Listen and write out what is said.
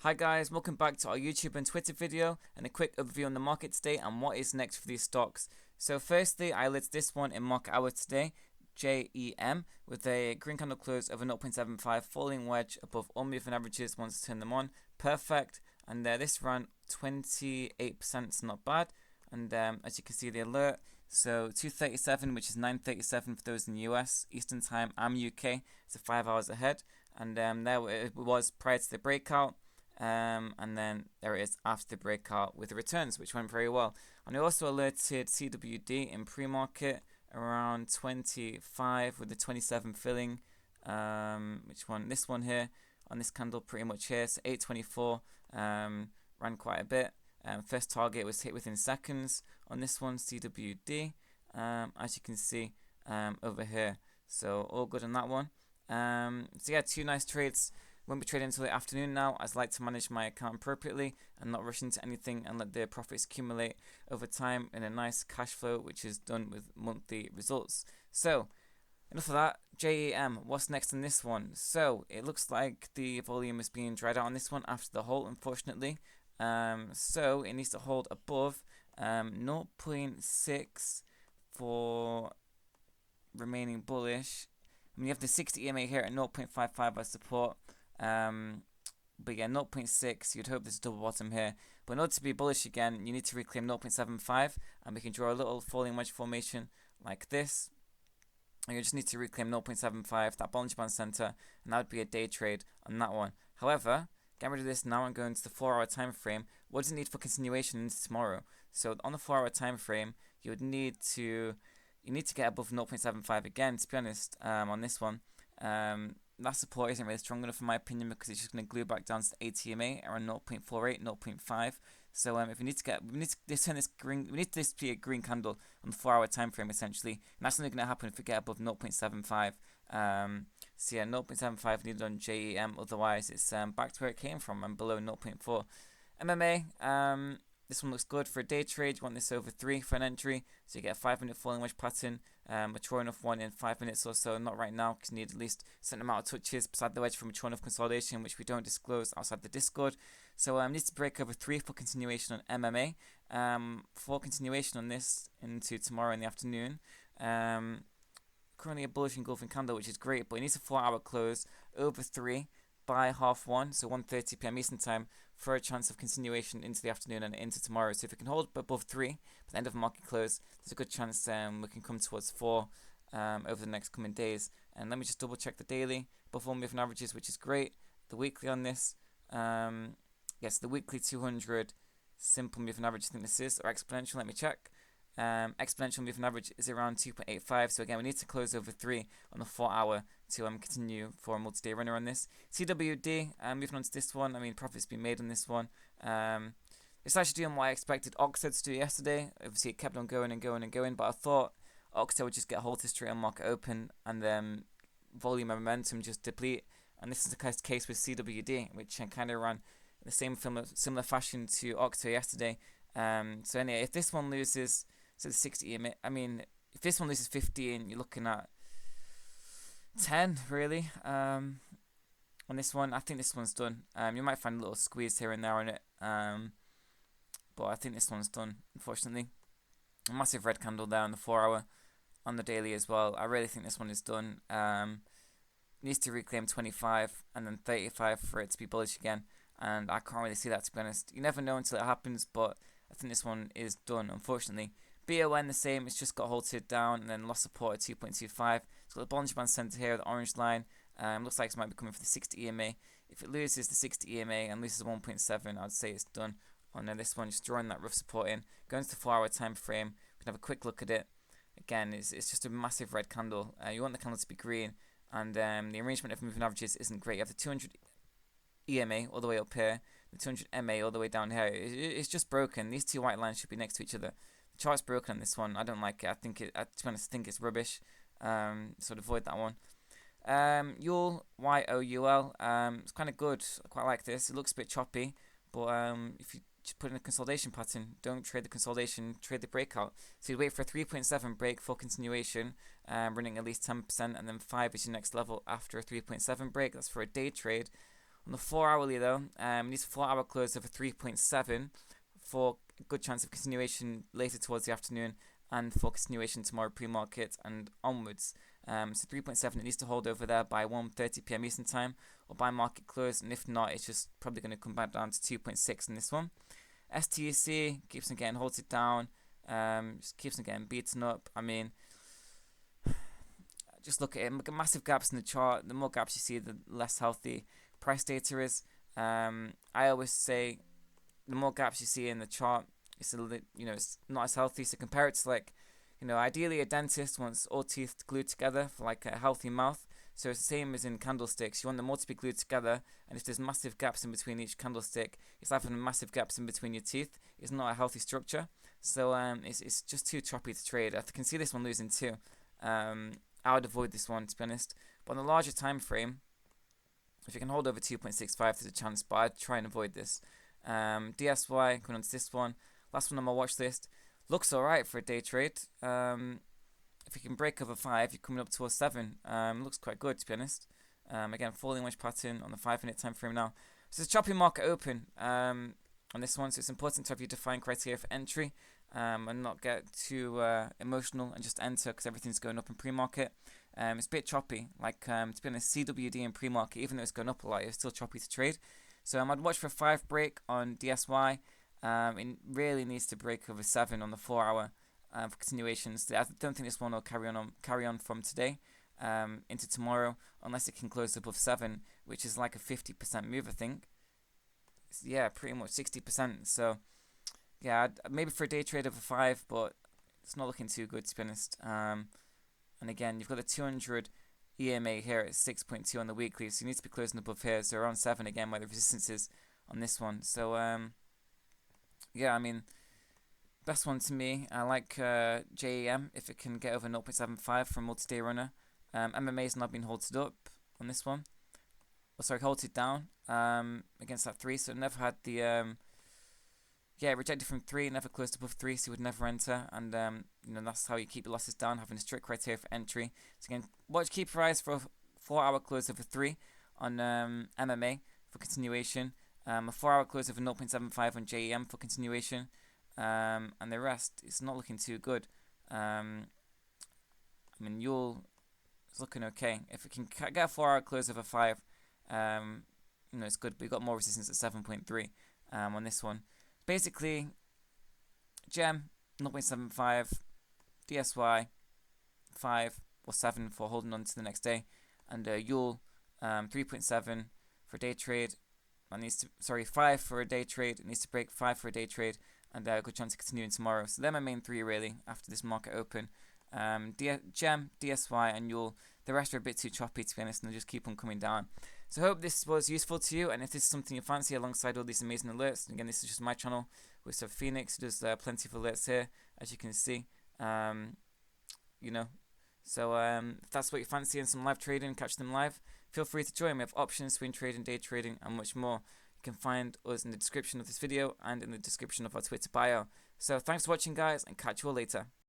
Hi guys, welcome back to our YouTube and Twitter video and a quick overview on the market today and what is next for these stocks. So firstly, I lit this one in market hour today, JEM, with a green candle close of a 0.75 falling wedge above all moving averages once I turn them on. Perfect. And this ran 28%, it's not bad. And as you can see, the alert, so 2:37, which is 9:37 for those in the US Eastern Time. I'm UK, so 5 hours ahead. And there it was prior to the breakout. And then there it is after the breakout with the returns, which went very well. And I also alerted CWD in pre-market around 25 with the 27 filling. Which one? This one here on this candle, pretty much here. So 824 ran quite a bit. First target was hit within seconds on this one, CWD. As you can see over here. So all good on that one. So yeah, two nice trades. Won't be trading until the afternoon now, as I like to manage my account appropriately and not rush into anything and let the profits accumulate over time in a nice cash flow, which is done with monthly results. So, enough of that. JEM, what's next on this one? So, it looks like the volume is being dried out on this one after the halt, unfortunately. So, it needs to hold above 0.6 for remaining bullish. I mean, you have the 60 EMA here at 0.55 as support. But yeah, 0.6, you'd hope there's a double bottom here. But in order to be bullish again, you need to reclaim 0.75, and we can draw a little falling wedge formation like this. And you just need to reclaim 0.75, that Bollinger Band center, and that would be a day trade on that one. However, get rid of this now and go into the 4-hour time frame. What does it need for continuation into tomorrow? So on the 4-hour time frame, you need to get above 0.75 again, to be honest, on this one. That support isn't really strong enough in my opinion, because it's just going to glue back down to the ATMA around 0.48, 0.5. So if we need this to be a green candle on the 4-hour time frame essentially, and that's only going to happen if we get above 0.75. So yeah, 0.75 needed on JEM, otherwise it's back to where it came from and below 0.4. MMA, this one looks good for a day trade. You want this over 3 for an entry, so you get a 5-minute falling wedge pattern. Mature enough one in 5 minutes or so, not right now because you need at least a certain amount of touches beside the wedge for mature enough consolidation, which we don't disclose outside the Discord. So needs to break over 3 for continuation on MMA. For continuation on this into tomorrow in the afternoon. Currently a bullish engulfing candle, which is great, but it needs a 4-hour close over 3 by 1:30 so 1:30 p.m. Eastern Time, for a chance of continuation into the afternoon and into tomorrow. So if we can hold above 3 by the end of market close, there's a good chance we can come towards 4 over the next coming days. And let me just double check the daily above all moving averages, which is great. The weekly on this, yes, the weekly 200 simple moving average, I think this is, or exponential, let me check. Exponential moving average is around 2.85, so again we need to close over 3 on the 4-hour to continue for a multi-day runner on this. CWD, moving on to this one, I mean profits been made on this one. It's actually doing what I expected Oxford to do yesterday. Obviously it kept on going and going and going, but I thought Oxford would just get halted straight on market open and then volume and momentum just deplete, and this is the case with CWD, which kind of ran in the same similar fashion to Oxford yesterday. So anyway, if this one loses, so the 60 EMA, I mean, if this one loses 15, you're looking at 10 really. On this one, I think this one's done. You might find a little squeeze here and there on it, but I think this one's done, unfortunately. A massive red candle there on the 4-hour, on the daily as well. I really think this one is done. Needs to reclaim 25 and then 35 for it to be bullish again, and I can't really see that, to be honest. You never know until it happens, but I think this one is done, unfortunately. BON the same, it's just got halted down and then lost support at 2.25. It's got the Bollinger Band center here, the orange line. Looks like it might be coming for the 60 EMA. If it loses the 60 EMA and loses 1.7, I'd say it's done on this one, just drawing that rough support in. Going to the 4-hour time frame, we can have a quick look at it. Again, it's just a massive red candle. You want the candle to be green, and the arrangement of moving averages isn't great. You have the 200 EMA all the way up here, the 200 MA all the way down here. It's just broken. These two white lines should be next to each other. The chart's broken on this one. I don't like it. To be honest, I think it's rubbish. So avoid that one. YOUL, YOUL. It's kind of good. I quite like this. It looks a bit choppy, but if you just put in a consolidation pattern, don't trade the consolidation, trade the breakout. So you wait for a 3.7 break for continuation, running at least 10%, and then 5 is your next level after a 3.7 break. That's for a day trade. On the 4-hourly though, it needs a 4-hour close over 3.7 for a good chance of continuation later towards the afternoon, and for continuation tomorrow pre-market and onwards. So 3.7, it needs to hold over there by 1:30 p.m. Eastern time or by market close, and if not, it's just probably going to come back down to 2.6 in this one. STUC keeps on getting halted down, just keeps on getting beaten up. I mean, just look at it, massive gaps in the chart. The more gaps you see, the less healthy price data is. I always say the more gaps you see in the chart, it's it's not as healthy. So compare it to like, ideally a dentist wants all teeth glued together for like a healthy mouth. So it's the same as in candlesticks. You want them all to be glued together, and if there's massive gaps in between each candlestick, it's like having massive gaps in between your teeth. It's not a healthy structure. So it's just too choppy to trade. I can see this one losing too. I would avoid this one, to be honest. But on the larger time frame, if you can hold over 2.65, there's a chance, but I'd try and avoid this. DSY, going on to this one. Last one on my watch list. Looks alright for a day trade. If you can break over 5, you're coming up to a 7. Looks quite good, to be honest. Again, falling wedge pattern on the 5-minute time frame now. So it's a choppy market open on this one, so it's important to have your defined criteria for entry and not get too emotional and just enter because everything's going up in pre-market. It's a bit choppy, like to be honest, CWD in pre-market, even though it's going up a lot, it's still choppy to trade. So I'd watch for a 5 break on DSY. It really needs to break over 7 on the 4-hour for continuations. I don't think this one will carry on from today into tomorrow, unless it can close above 7, which is like a 50% move, I think. Yeah, pretty much 60%. So yeah, maybe for a day trade over 5, but it's not looking too good, to be honest. And again, you've got the 200 EMA here at 6.2 on the weekly, so you need to be closing above here. So around 7 again, where the resistance is on this one. So yeah, I mean, best one to me, I like JEM if it can get over 0.75 for a multi-day runner. MMA's not been halted up on this one. Halted down against that 3, so it never had the rejected from 3, never closed above 3, so it would never enter, and that's how you keep your losses down, having a strict criteria for entry. So again, keep your eyes for a 4-hour close over 3 on MMA for continuation, a 4-hour close over 0.75 on JEM for continuation, and the rest, it's not looking too good. I mean, YOUL is looking okay. If it can get a 4-hour close over 5, it's good, but you've got more resistance at 7.3 on this one. Basically, JEM 0.75, DSY 5 or 7 for holding on to the next day, and YOUL 3.7 for day trade. 5 for a day trade. It needs to break 5 for a day trade, and a good chance of continuing tomorrow. So they're my main 3 really after this market open. JEM, DSY, and YOUL. The rest are a bit too choppy, to be honest, and they'll just keep on coming down. So I hope this was useful to you, and if this is something you fancy alongside all these amazing alerts, and again, this is just my channel with Sir Phoenix, who does plenty of alerts here, as you can see. So if that's what you fancy and some live trading, catch them live, feel free to join. We have options, swing trading, day trading, and much more. You can find us in the description of this video and in the description of our Twitter bio. So thanks for watching, guys, and catch you all later.